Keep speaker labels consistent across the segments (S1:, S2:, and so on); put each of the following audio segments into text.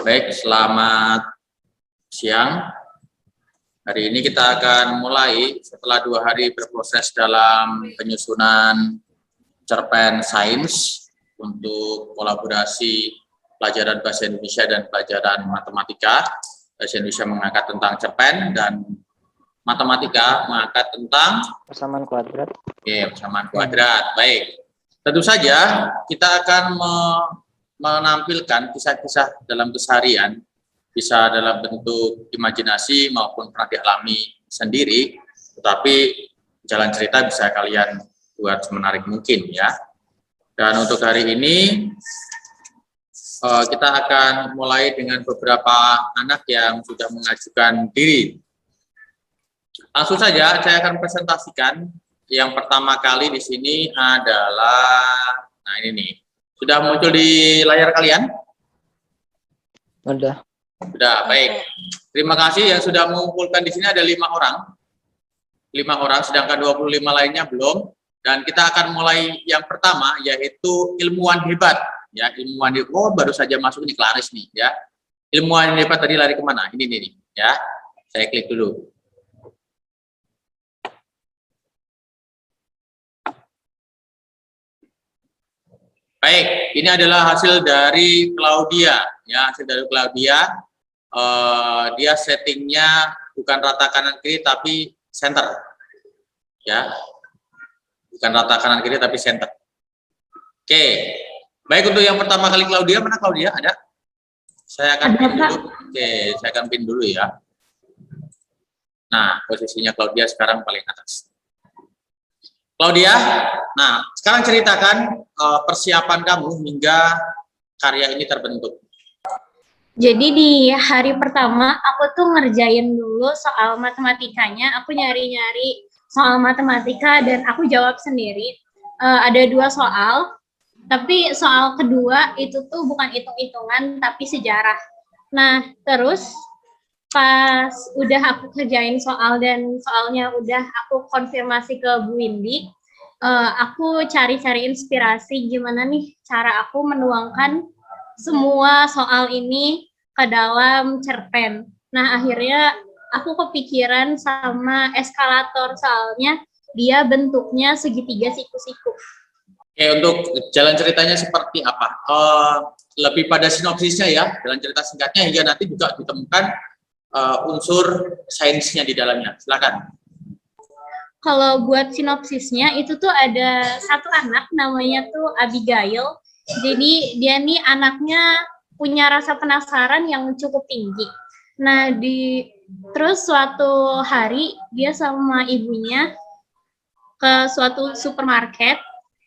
S1: Baik, selamat siang. Hari ini kita akan mulai setelah 2 hari berproses dalam penyusunan cerpen sains untuk kolaborasi pelajaran bahasa Indonesia dan pelajaran matematika. Bahasa Indonesia mengangkat tentang cerpen dan matematika mengangkat tentang
S2: persamaan kuadrat.
S1: Oke, persamaan kuadrat. Baik. Tentu saja kita akan menampilkan kisah-kisah dalam keseharian, bisa dalam bentuk imajinasi maupun pernah dialami sendiri, tetapi jalan cerita bisa kalian buat semenarik mungkin ya. Dan untuk hari ini kita akan mulai dengan beberapa anak yang sudah mengajukan diri. Langsung saja saya akan presentasikan. Yang pertama kali di sini adalah, nah ini nih, sudah muncul di layar kalian?
S2: Udah.
S1: Sudah, baik. Terima kasih yang sudah mengumpulkan di sini ada 5 orang. 5 orang, sedangkan 25 lainnya belum. Dan kita akan mulai yang pertama, yaitu ilmuwan hebat. Ya, ilmuwan hebat. Oh, baru saja masuk ini Claris nih, ya. Ilmuwan hebat tadi lari kemana? Ini nih, ya. Saya klik dulu. Baik, ini adalah hasil dari Claudia, ya, hasil dari Claudia. Dia settingnya bukan rata kanan kiri tapi center, ya, bukan rata kanan kiri tapi center. Oke, baik, untuk yang pertama kali Claudia, mana Claudia? Ada? Saya akan pin dulu. Oke, saya akan pin dulu ya. Nah, posisinya Claudia sekarang paling atas. Claudia, nah sekarang ceritakan persiapan kamu hingga karya ini terbentuk.
S3: Jadi di hari pertama aku tuh ngerjain dulu soal matematikanya, aku nyari-nyari soal matematika dan aku jawab sendiri. Ada 2 soal, tapi soal kedua itu tuh bukan hitung-hitungan tapi sejarah. Nah terus pas udah aku kerjain soal dan soalnya udah aku konfirmasi ke Bu Windy, aku cari-cari inspirasi gimana nih cara aku menuangkan semua soal ini ke dalam cerpen. Nah akhirnya aku kepikiran sama eskalator, soalnya dia bentuknya segitiga siku-siku.
S1: Oke, untuk jalan ceritanya seperti apa? Lebih pada sinopsisnya ya, jalan cerita singkatnya hingga nanti juga ditemukan unsur sainsnya di dalamnya. Silakan.
S3: Kalau buat sinopsisnya itu tuh ada satu anak namanya tuh Abigail. Jadi dia nih anaknya punya rasa penasaran yang cukup tinggi. Nah terus suatu hari dia sama ibunya ke suatu supermarket.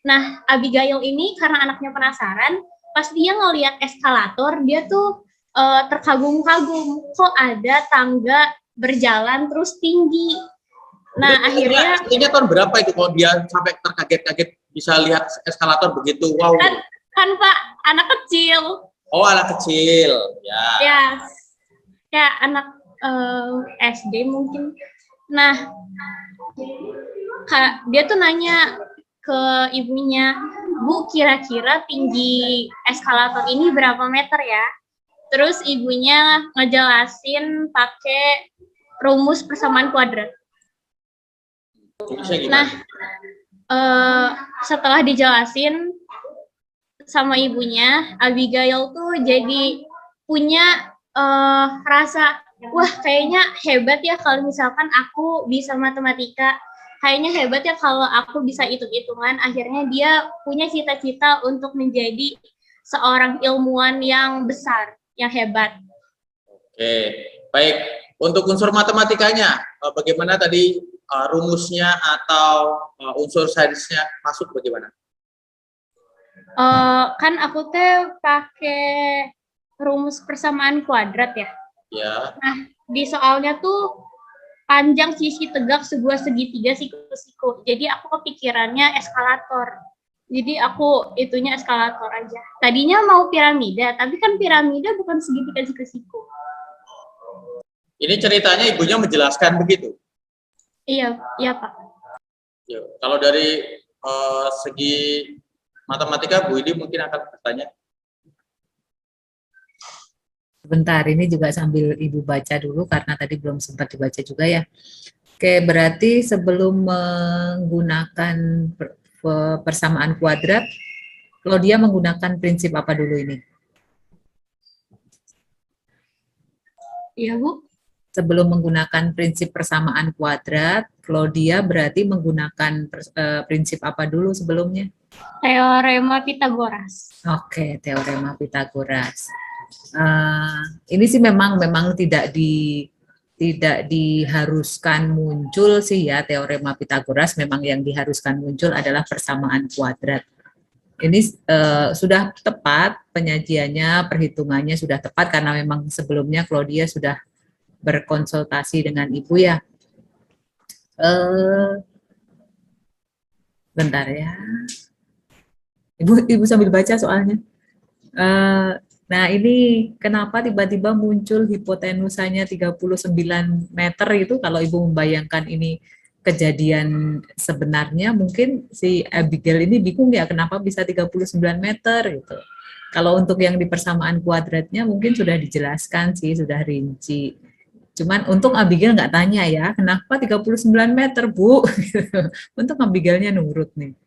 S3: Nah Abigail ini karena anaknya penasaran, pas dia ngelihat eskalator dia tuh terkagum-kagum, kok ada tangga berjalan terus tinggi. Nah akhirnya
S1: tahun berapa itu kalau dia sampai terkaget-kaget bisa lihat eskalator begitu? Wow.
S3: Kan Pak, anak kecil.
S1: Oh, anak kecil, ya.
S3: Ya anak SD mungkin. Nah dia tuh nanya ke ibunya, Bu, kira-kira tinggi eskalator ini berapa meter ya? Terus ibunya ngejelasin pakai rumus persamaan kuadrat. Nah, setelah dijelasin sama ibunya, Abigail tuh jadi punya rasa, wah kayaknya hebat ya kalau misalkan aku bisa matematika, kayaknya hebat ya kalau aku bisa hitung-hitungan. Akhirnya dia punya cita-cita untuk menjadi seorang ilmuwan yang besar, yang hebat.
S1: Oke, baik. Untuk unsur matematikanya, bagaimana tadi rumusnya atau unsur sainsnya masuk bagaimana?
S3: Kan aku teh pakai rumus persamaan kuadrat ya.
S1: Ya.
S3: Nah di soalnya tuh panjang sisi tegak sebuah segitiga siku-siku. Jadi aku kepikirannya eskalator. Jadi aku itunya eskalator aja. Tadinya mau piramida, tapi kan piramida bukan segitiga siku-siku.
S1: Ini ceritanya ibunya menjelaskan begitu?
S3: Iya Pak.
S1: Ya, kalau dari segi matematika, Bu Idi mungkin akan bertanya.
S2: Sebentar, ini juga sambil Ibu baca dulu karena tadi belum sempat dibaca juga ya. Oke, berarti sebelum menggunakan persamaan kuadrat, Claudia menggunakan prinsip apa dulu ini?
S3: Iya, Bu.
S2: Sebelum menggunakan prinsip persamaan kuadrat, Claudia berarti menggunakan prinsip apa dulu sebelumnya?
S3: Teorema Pitagoras.
S2: Oke, teorema Pitagoras. Ini sih memang tidak diharuskan muncul sih ya teorema Pitagoras. Memang yang diharuskan muncul adalah persamaan kuadrat. Ini sudah tepat penyajiannya, perhitungannya sudah tepat karena memang sebelumnya Claudia sudah berkonsultasi dengan Ibu ya. Bentar ya. Ibu sambil baca soalnya. Nah, ini kenapa tiba-tiba muncul hipotenusanya 39 meter itu, kalau Ibu membayangkan ini kejadian sebenarnya, mungkin si Abigail ini bingung ya kenapa bisa 39 meter gitu. Kalau untuk yang di persamaan kuadratnya mungkin sudah dijelaskan sih, sudah rinci. Cuman untuk Abigail nggak tanya ya, kenapa 39 meter, Bu? Untuk Abigailnya nurut nih.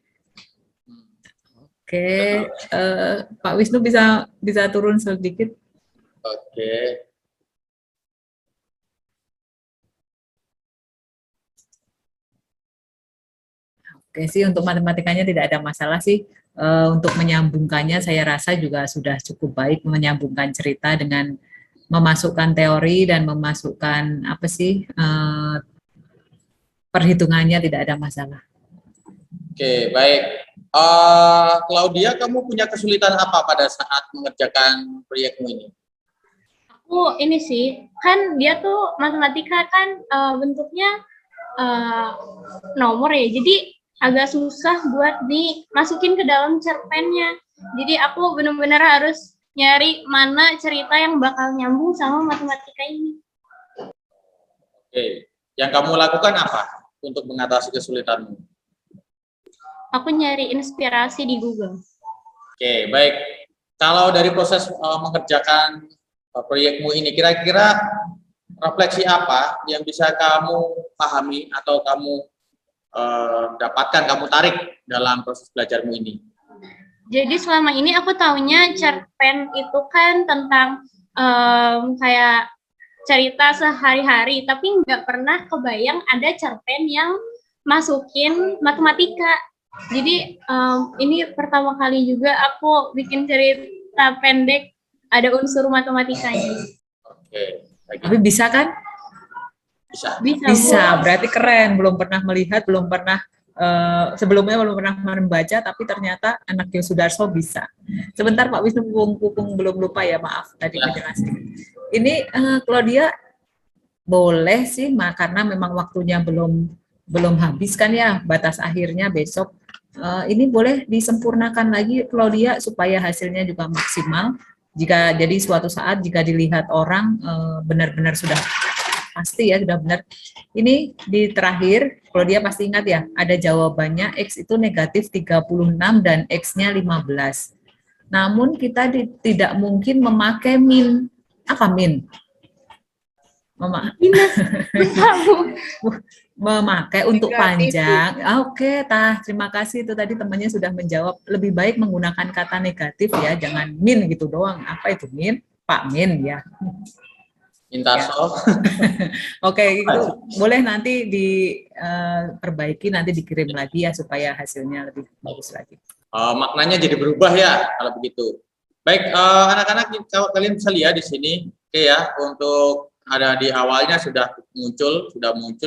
S2: Oke, Pak Wisnu bisa turun sedikit.
S1: Oke.
S2: Oke sih, untuk matematikanya tidak ada masalah sih. Untuk menyambungkannya saya rasa juga sudah cukup baik, menyambungkan cerita dengan memasukkan teori dan memasukkan apa sih perhitungannya tidak ada masalah.
S1: Oke, baik. Claudia, kamu punya kesulitan apa pada saat mengerjakan proyekmu ini?
S3: Aku ini sih, kan dia tuh matematika kan bentuknya nomor ya, jadi agak susah buat dimasukin ke dalam cerpennya. Jadi aku benar-benar harus nyari mana cerita yang bakal nyambung sama matematika ini.
S1: Oke, yang kamu lakukan apa untuk mengatasi kesulitanmu?
S3: Aku nyari inspirasi di Google.
S1: Oke, baik. Kalau dari proses mengerjakan proyekmu ini, kira-kira refleksi apa yang bisa kamu pahami atau kamu dapatkan, kamu tarik dalam proses belajarmu ini?
S3: Jadi selama ini aku taunya cerpen itu kan tentang kayak cerita sehari-hari, tapi nggak pernah kebayang ada cerpen yang masukin matematika. Jadi ini pertama kali juga aku bikin cerita pendek ada unsur matematikanya.
S1: Oke.
S2: Tapi bisa kan? Bisa. Berarti keren. Belum pernah melihat, belum pernah sebelumnya belum pernah membaca, tapi ternyata anak Yosudarso bisa. Sebentar Pak Wisnu, Pupung belum lupa ya, maaf tadi menjelaskan. Ini Claudia boleh sih, karena memang waktunya belum habis kan ya, batas akhirnya besok. Ini boleh disempurnakan lagi Claudia supaya hasilnya juga maksimal. Jika jadi suatu saat jika dilihat orang benar-benar sudah pasti ya, sudah benar. Ini di terakhir Claudia pasti ingat ya, ada jawabannya X itu negatif 36 dan X-nya 15. Namun kita tidak mungkin memakai min. Apa min? Memakai untuk panjang. Oke, terima kasih, itu tadi temannya sudah menjawab. Lebih baik menggunakan kata negatif ya, jangan min gitu doang. Apa itu min? Pak Min ya.
S1: Intarso.
S2: Oke, itu boleh nanti diperbaiki, nanti dikirim lagi ya supaya hasilnya lebih bagus lagi.
S1: Maknanya jadi berubah ya kalau begitu. Baik, anak-anak, kalian bisa lihat di sini, oke ya, untuk ada di awalnya sudah muncul,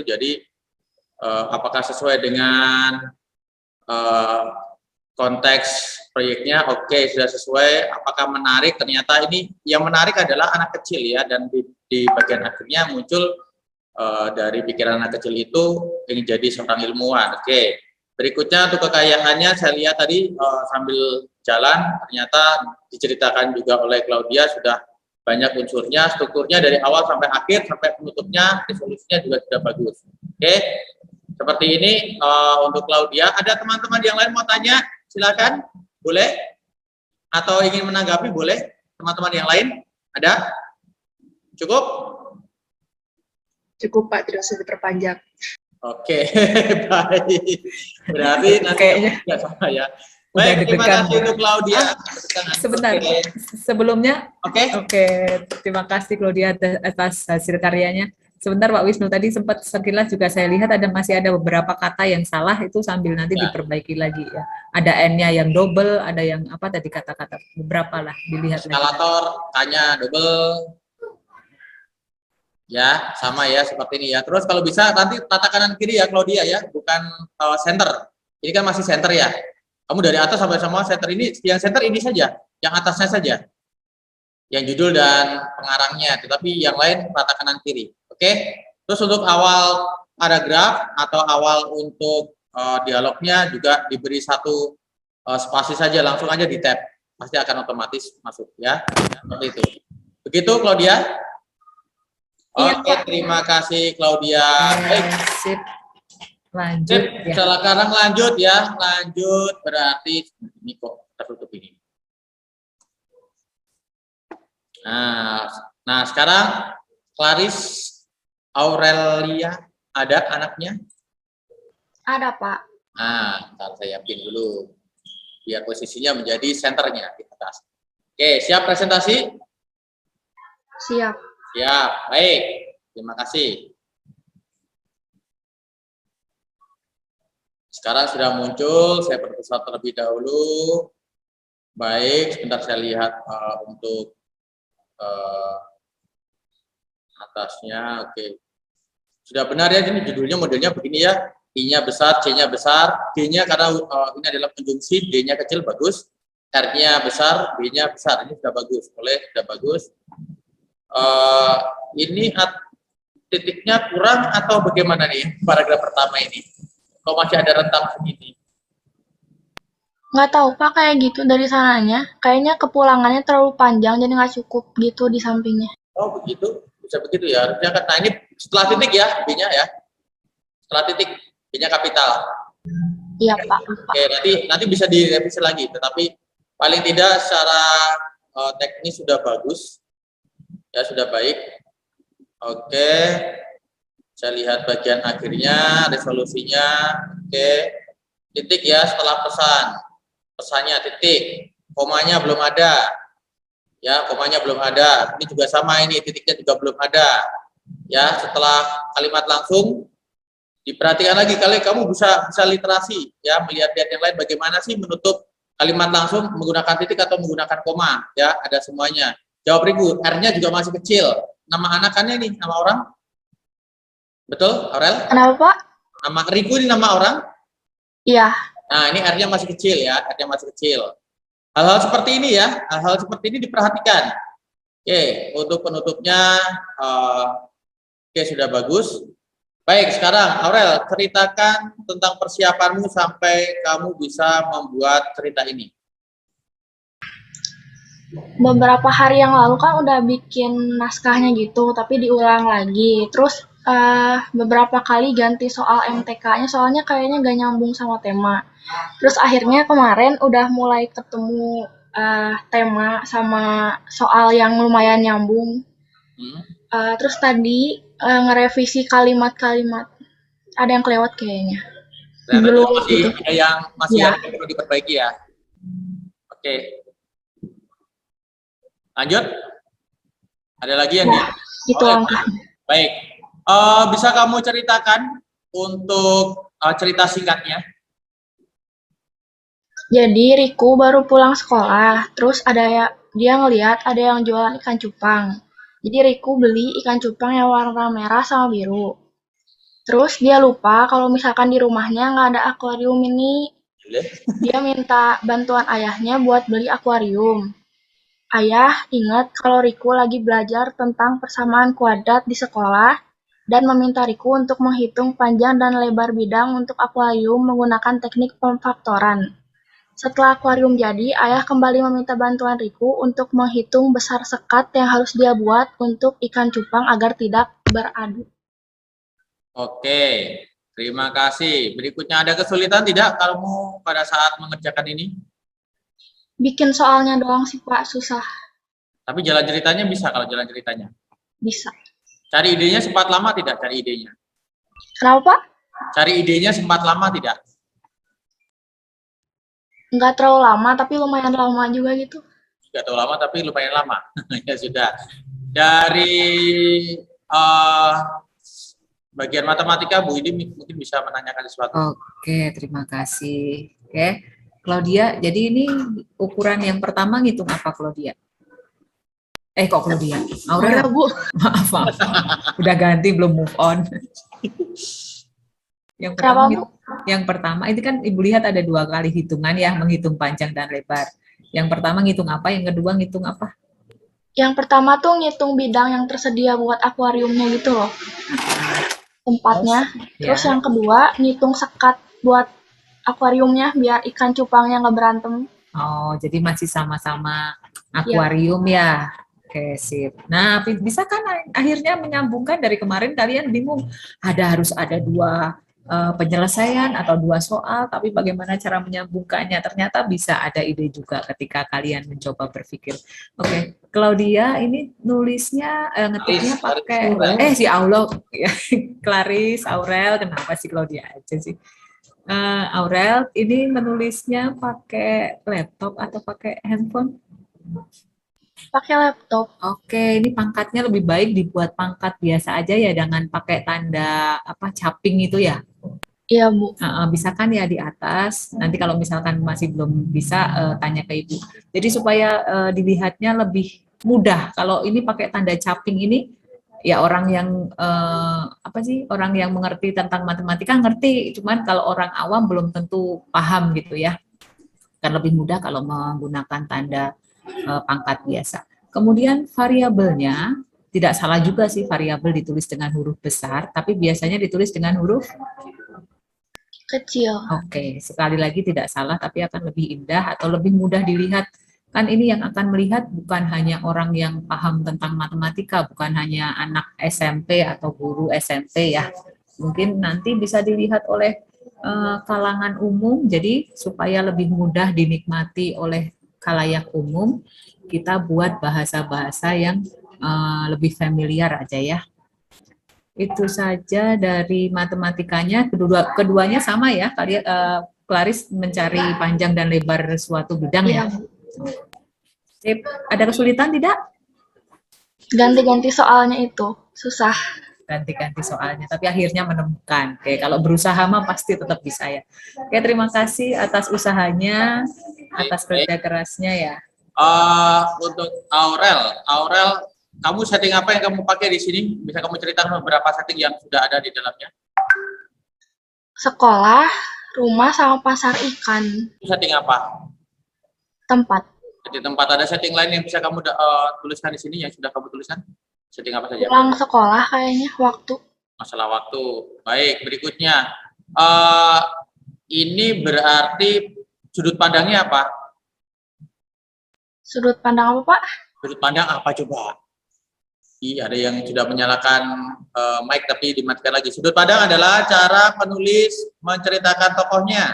S1: jadi apakah sesuai dengan konteks proyeknya? Oke, sudah sesuai. Apakah menarik? Ternyata ini yang menarik adalah anak kecil ya, dan di bagian akhirnya muncul dari pikiran anak kecil itu ingin jadi seorang ilmuwan. Oke, berikutnya untuk kekayaannya saya lihat tadi sambil jalan ternyata diceritakan juga oleh Claudia, sudah banyak unsurnya, strukturnya dari awal sampai akhir, sampai penutupnya, resolusinya juga sudah bagus. Oke, seperti ini untuk Claudia. Ada teman-teman yang lain mau tanya? Silakan, boleh. Atau ingin menanggapi, boleh. Teman-teman yang lain, ada? Cukup?
S2: Cukup Pak, tidak usah diperpanjang.
S1: Oke, baik. Berarti nanti
S2: Kayaknya
S1: nggak sama ya.
S2: udah
S1: Baik, terima
S2: deg-degan.
S1: kasih untuk Claudia.
S2: Sebentar,
S1: Oke.
S2: sebelumnya,
S1: Oke.
S2: oke, terima kasih Claudia atas hasil karyanya. Sebentar Pak Wisnu, tadi sempat sekilas juga saya lihat masih ada beberapa kata yang salah, itu sambil nanti
S1: Ya.
S2: diperbaiki lagi ya. Ada N-nya yang double, ada yang apa tadi kata-kata, beberapa lah, dilihat lagi.
S1: Eskalator, K-nya double. Ya, sama ya seperti ini ya. Terus kalau bisa nanti tata kanan kiri ya Claudia ya, bukan center. Ini kan masih center ya. Kamu dari atas sampai semua center ini, yang center ini saja, yang atasnya saja. Yang judul dan pengarangnya, tetapi yang lain tata kanan kiri. Oke? Terus untuk awal paragraf atau awal untuk dialognya juga diberi satu spasi saja, langsung aja di tab. Pasti akan otomatis masuk ya. Seperti itu. Begitu Claudia?
S3: Iya,
S1: Oke, terima kasih Claudia. Baik,
S2: Sip, lanjut ya.
S1: sekarang lanjut ya. Lanjut berarti ini kok tertutup ini. Nah sekarang Claris Aurelia ada anaknya?
S3: Ada, Pak.
S1: Nah, ntar saya pin dulu biar posisinya menjadi senternya di atas. Oke, siap presentasi?
S3: Siap.
S1: Siap, baik. Terima kasih. Sekarang sudah muncul, saya perbesar terlebih dahulu. Baik, sebentar saya lihat untuk atasnya. Oke. Sudah benar ya, ini judulnya modelnya begini ya. I-nya besar, C-nya besar, D-nya karena ini adalah konjungsi, D-nya kecil, bagus. R-nya besar, B-nya besar, ini sudah bagus. Boleh, sudah bagus. Ini titiknya kurang atau bagaimana nih paragraf pertama ini? Kok masih ada rentang segini?
S3: Nggak tahu, Pak, kayak gitu dari sananya. Kayaknya kepulangannya terlalu panjang, jadi nggak cukup gitu di sampingnya.
S1: Oh begitu, bisa begitu ya. Harusnya kan, nah ini setelah titik ya, B-nya ya. Setelah titik, B-nya kapital.
S3: Iya, Pak.
S1: Oke, nanti bisa direvisi lagi, tetapi paling tidak secara teknis sudah bagus. Ya, sudah baik. Oke. Saya lihat bagian akhirnya, resolusinya. Oke. Titik ya setelah pesan. Pesannya titik. Komanya belum ada. Ya, komanya belum ada. Ini juga sama ini, titiknya juga belum ada. Ya, setelah kalimat langsung diperhatikan lagi kali kamu bisa literasi ya, melihat-lihat yang lain bagaimana sih menutup kalimat langsung menggunakan titik atau menggunakan koma ya, ada semuanya. Jawab Riku, R-nya juga masih kecil. Nama anakannya nih, nama orang? Betul, Aurel?
S3: Kenapa, Pak?
S1: Nama Riku ini nama orang?
S3: Iya.
S1: Nah, ini R-nya masih kecil ya, R-nya masih kecil. Hal-hal seperti ini ya, hal-hal seperti ini diperhatikan. Oke, untuk penutupnya, oke sudah bagus. Baik, sekarang Aurel, ceritakan tentang persiapanmu sampai kamu bisa membuat cerita ini.
S3: Beberapa hari yang lalu kan udah bikin naskahnya gitu, tapi diulang lagi. Terus beberapa kali ganti soal MTK-nya, soalnya kayaknya gak nyambung sama tema. Terus akhirnya kemarin udah mulai ketemu tema sama soal yang lumayan nyambung. Terus tadi ngerevisi kalimat-kalimat. Ada yang kelewat kayaknya.
S1: Belum masih gitu. Masih
S3: Ya.
S1: yang perlu diperbaiki ya. Oke. Lanjut. Ada lagi yang
S3: Itu langkah.
S1: Baik. Bisa kamu ceritakan untuk cerita singkatnya?
S3: Jadi Riku baru pulang sekolah, terus dia ngelihat ada yang jualan ikan cupang. Jadi Riku beli ikan cupang yang warna merah sama biru. Terus dia lupa kalau misalkan di rumahnya nggak ada akuarium ini. Dia minta bantuan ayahnya buat beli akuarium. Ayah ingat kalau Riku lagi belajar tentang persamaan kuadrat di sekolah dan meminta Riku untuk menghitung panjang dan lebar bidang untuk akuarium menggunakan teknik pemfaktoran. Setelah akuarium jadi, ayah kembali meminta bantuan Riku untuk menghitung besar sekat yang harus dia buat untuk ikan cupang agar tidak beradu.
S1: Oke, terima kasih. Berikutnya ada kesulitan tidak kamu pada saat mengerjakan ini?
S3: Bikin soalnya doang sih Pak, susah.
S1: Tapi jalan ceritanya bisa kalau jalan ceritanya.
S4: Bisa.
S1: Cari idenya sempat lama tidak? Cari idenya.
S4: Kenapa, Pak?
S1: Cari idenya sempat lama tidak?
S4: Nggak terlalu lama, tapi lumayan lama juga gitu.
S1: Tidak terlalu lama tapi lumayan lama. Ya sudah. Dari bagian matematika, Bu ini mungkin bisa menanyakan sesuatu.
S2: Oke, terima kasih. Oke, Claudia, jadi ini ukuran yang pertama ngitung apa, Claudia? Kok Claudia? Aurel,
S4: Aurel, Bu.
S2: maaf. Udah ganti, belum move on. Yang
S4: Kenapa,
S2: pertama,
S4: Bu?
S2: yang pertama, ini kan Ibu lihat ada 2 kali hitungan ya, menghitung panjang dan lebar. Yang pertama ngitung apa, yang kedua ngitung apa?
S4: Yang pertama tuh ngitung bidang yang tersedia buat akuariumnya gitu loh, tempatnya. Terus
S2: Ya.
S4: yang kedua ngitung sekat buat akuariumnya biar ikan cupangnya nggak berantem.
S2: Oh, jadi masih sama-sama akuarium ya. Oke, sip. Nah, bisa kan akhirnya menyambungkan dari kemarin kalian bingung, harus ada 2 penyelesaian atau 2 soal, tapi bagaimana cara menyambungkannya? Ternyata bisa ada ide juga ketika kalian mencoba berpikir. Oke, Claudia ini nulisnya ngetiknya pakai si Allah, Claris, Aurel, kenapa sih Claudia aja sih? Aurel ini menulisnya pakai laptop atau pakai handphone?
S4: Pakai laptop.
S2: Oke, ini pangkatnya lebih baik dibuat pangkat biasa aja ya, jangan pakai tanda caping itu ya.
S4: Iya, Bu.
S2: Bisa kan ya di atas. Nanti kalau misalkan masih belum bisa, tanya ke Ibu. Jadi supaya dilihatnya lebih mudah. Kalau ini pakai tanda caping ini, ya orang yang orang yang mengerti tentang matematika ngerti. Cuman kalau orang awam belum tentu paham gitu ya. Kan lebih mudah kalau menggunakan tanda pangkat biasa. Kemudian variabelnya, tidak salah juga sih variabel ditulis dengan huruf besar, tapi biasanya ditulis dengan huruf
S4: Kecil.
S2: Oke, sekali lagi tidak salah, tapi akan lebih indah atau lebih mudah dilihat. Kan ini yang akan melihat bukan hanya orang yang paham tentang matematika, bukan hanya anak SMP atau guru SMP ya. Mungkin nanti bisa dilihat oleh kalangan umum, jadi supaya lebih mudah dinikmati oleh khalayak umum, kita buat bahasa-bahasa yang lebih familiar aja ya. Itu saja dari matematikanya, keduanya sama ya, kalian Claris mencari panjang dan lebar suatu bidang ya. Sip. Ada kesulitan tidak?
S4: Ganti-ganti soalnya itu susah.
S2: Ganti-ganti soalnya, tapi akhirnya menemukan. Oke, kalau berusaha mah pasti tetap bisa ya. Oke, terima kasih atas usahanya, atas kerja kerasnya ya.
S1: Untuk Aurel, kamu setting apa yang kamu pakai di sini? Bisa kamu ceritakan beberapa setting yang sudah ada di dalamnya?
S4: Sekolah, rumah, sama pasar ikan.
S1: Itu setting apa?
S4: Tempat.
S1: Di tempat ada setting lain yang bisa kamu tuliskan di sini yang sudah kamu tuliskan? Setting apa saja?
S4: Pulang sekolah kayaknya, waktu.
S1: Masalah waktu. Baik, berikutnya. Ini berarti sudut pandangnya apa?
S4: Sudut pandang apa, Pak?
S1: Sudut pandang apa coba? Iya, ada yang sudah menyalakan mic tapi dimatikan lagi. Sudut pandang adalah cara penulis menceritakan tokohnya.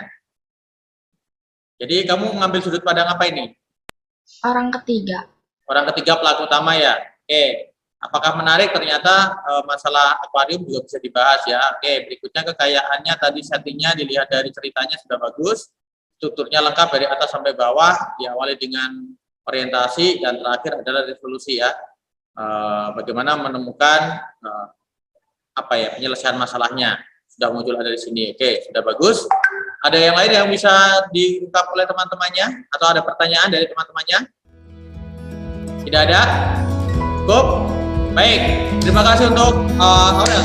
S1: Jadi kamu mengambil sudut pandang apa ini?
S4: Orang ketiga.
S1: Orang ketiga pelaku utama ya. Oke, apakah menarik? Ternyata masalah akuarium juga bisa dibahas ya. Oke, berikutnya kekayaannya tadi settingnya dilihat dari ceritanya sudah bagus. Strukturnya lengkap dari atas sampai bawah. Diawali dengan orientasi dan terakhir adalah resolusi ya. Bagaimana menemukan penyelesaian masalahnya sudah muncul ada di sini. Oke, sudah bagus. Ada yang lain yang bisa diungkap oleh teman-temannya atau ada pertanyaan dari teman-temannya? Tidak ada? Cukup? Baik. Terima kasih untuk Aurel.